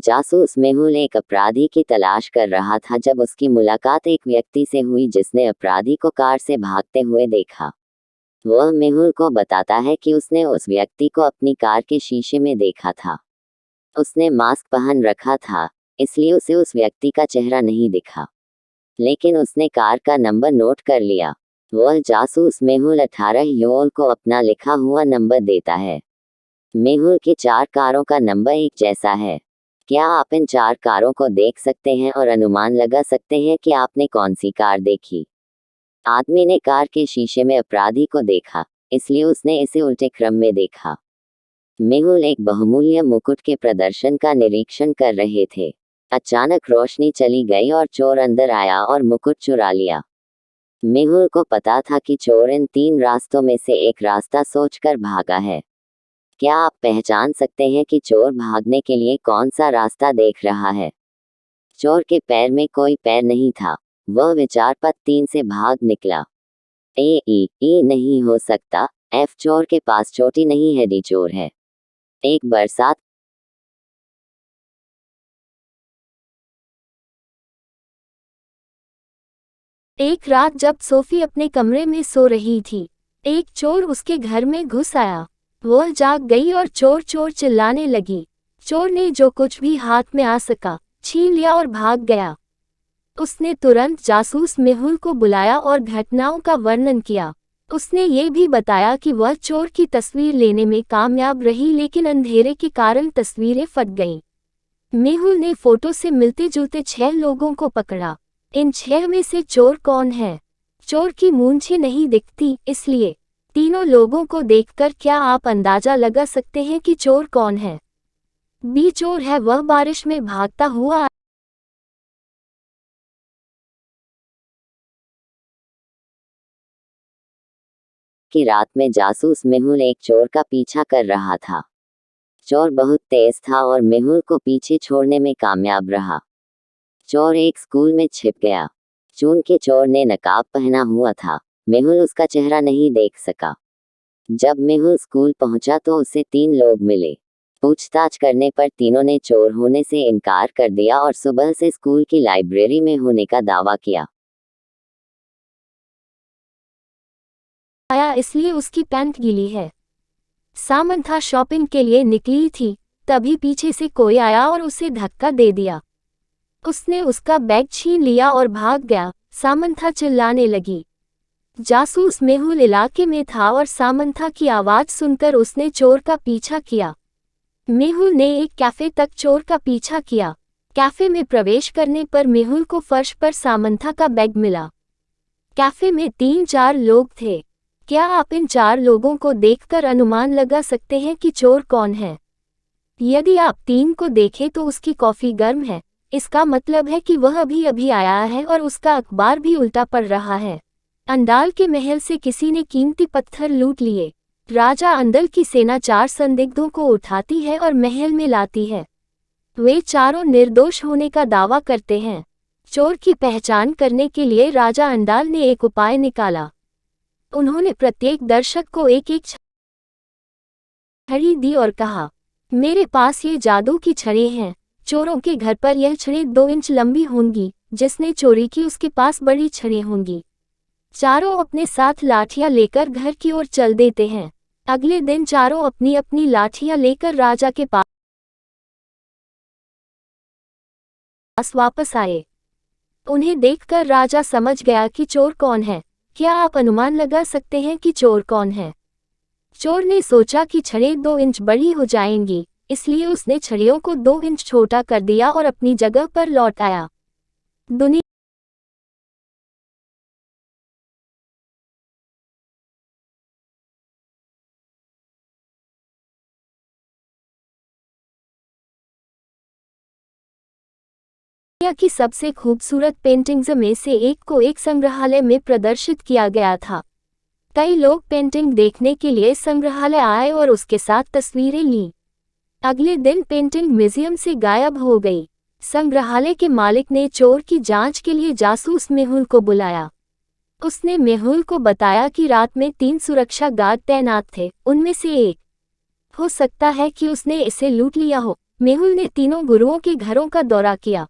जासूस मेहुल एक अपराधी की तलाश कर रहा था जब उसकी मुलाकात एक व्यक्ति से हुई जिसने अपराधी को कार से भागते हुए देखा। वह मेहुल को बताता है कि उसने उस व्यक्ति को अपनी कार के शीशे में देखा था। उसने मास्क पहन रखा था, इसलिए उसे उस व्यक्ति का चेहरा नहीं दिखा, लेकिन उसने कार का नंबर नोट कर लिया। वह जासूस मेहुल 18 योल को अपना लिखा हुआ नंबर देता है। मेहुल की 4 कारों का नंबर एक जैसा है। क्या आप इन 4 कारों को देख सकते हैं और अनुमान लगा सकते हैं कि आपने कौन सी कार देखी? आदमी ने कार के शीशे में अपराधी को देखा, इसलिए उसने इसे उल्टे क्रम में देखा। मेहुल एक बहुमूल्य मुकुट के प्रदर्शन का निरीक्षण कर रहे थे। अचानक रोशनी चली गई और चोर अंदर आया और मुकुट चुरा लिया। मेहुल को पता था कि चोर इन 3 रास्तों में से एक रास्ता सोचकर भागा है। क्या आप पहचान सकते हैं कि चोर भागने के लिए कौन सा रास्ता देख रहा है? चोर के पैर में कोई पैर नहीं था। वह विचार पथ 3 से भाग निकला। ई नहीं हो सकता। एफ चोर के पास चोटी नहीं है। डी चोर है। एक बरसात। एक रात जब सोफी अपने कमरे में सो रही थी, एक चोर उसके घर में घुस आया। वह जाग गई और चोर चोर चिल्लाने लगी। चोर ने जो कुछ भी हाथ में आ सका छीन लिया और भाग गया। उसने तुरंत जासूस मेहुल को बुलाया और घटनाओं का वर्णन किया। उसने ये भी बताया कि वह चोर की तस्वीर लेने में कामयाब रही, लेकिन अंधेरे के कारण तस्वीरें फट गईं। मेहुल ने फोटो से मिलते जुलते 6 लोगों को पकड़ा। इन 6 में से चोर कौन है? चोर की मूंछें नहीं दिखती, इसलिए तीनों लोगों को देखकर क्या आप अंदाजा लगा सकते हैं कि चोर कौन है? बी चोर है। वह बारिश में भागता हुआ की रात में जासूस मेहुल एक चोर का पीछा कर रहा था। चोर बहुत तेज था और मेहुल को पीछे छोड़ने में कामयाब रहा। चोर एक स्कूल में छिप गया। चूंकि चोर ने नकाब पहना हुआ था, मेहुल उसका चेहरा नहीं देख सका। जब मेहुल स्कूल पहुंचा तो उसे 3 लोग मिले। पूछताछ करने पर तीनों ने चोर होने से इनकार कर दिया और सुबह से स्कूल की लाइब्रेरी में होने का दावा किया। आया, इसलिए उसकी पैंट गीली है। सामंथा शॉपिंग के लिए निकली थी, तभी पीछे से कोई आया और उसे धक्का दे दिया। उसने उसका बैग छीन लिया और भाग गया। सामंथा चिल्लाने लगी। जासूस मेहुल इलाके में था और सामंथा की आवाज सुनकर उसने चोर का पीछा किया। मेहुल ने एक कैफे तक चोर का पीछा किया। कैफे में प्रवेश करने पर मेहुल को फर्श पर सामंथा का बैग मिला। कैफे में 3-4 लोग थे। क्या आप इन 4 लोगों को देखकर अनुमान लगा सकते हैं कि चोर कौन है? यदि आप 3 को देखें तो उसकी कॉफी गर्म है, इसका मतलब है कि वह अभी अभी आया है और उसका अखबार भी उल्टा पड़ रहा है। अंडाल के महल से किसी ने कीमती पत्थर लूट लिए। राजा अंदल की सेना 4 संदिग्धों को उठाती है और महल में लाती है। वे चारों निर्दोष होने का दावा करते हैं। चोर की पहचान करने के लिए राजा अंडाल ने एक उपाय निकाला। उन्होंने प्रत्येक दर्शक को एक एक छड़ी दी और कहा, मेरे पास ये जादू की छड़ें हैं। चोरों के घर पर यह छड़ें 2 इंच लंबी होंगी। जिसने चोरी की उसके पास बड़ी छड़ें होंगी। चारों अपने साथ लाठियां लेकर घर की ओर चल देते हैं। अगले दिन चारों अपनी अपनी लाठियां लेकर राजा के पास वापस आए। उन्हें देखकर राजा समझ गया कि चोर कौन है। क्या आप अनुमान लगा सकते हैं कि चोर कौन है? चोर ने सोचा कि छड़ें 2 इंच बड़ी हो जाएंगी, इसलिए उसने छड़ियों को 2 इंच छोटा कर दिया और अपनी जगह पर लौट आया। दुनिया की सबसे खूबसूरत पेंटिंग्स में से एक को एक संग्रहालय में प्रदर्शित किया गया था। कई लोग पेंटिंग देखने के लिए संग्रहालय आए और उसके साथ तस्वीरें लीं। अगले दिन पेंटिंग म्यूजियम से गायब हो गई। संग्रहालय के मालिक ने चोर की जांच के लिए जासूस मेहुल को बुलाया। उसने मेहुल को बताया कि रात में 3 सुरक्षा गार्ड तैनात थे। उनमें से एक हो सकता है कि उसने इसे लूट लिया हो। मेहुल ने तीनों गुरुओं के घरों का दौरा किया।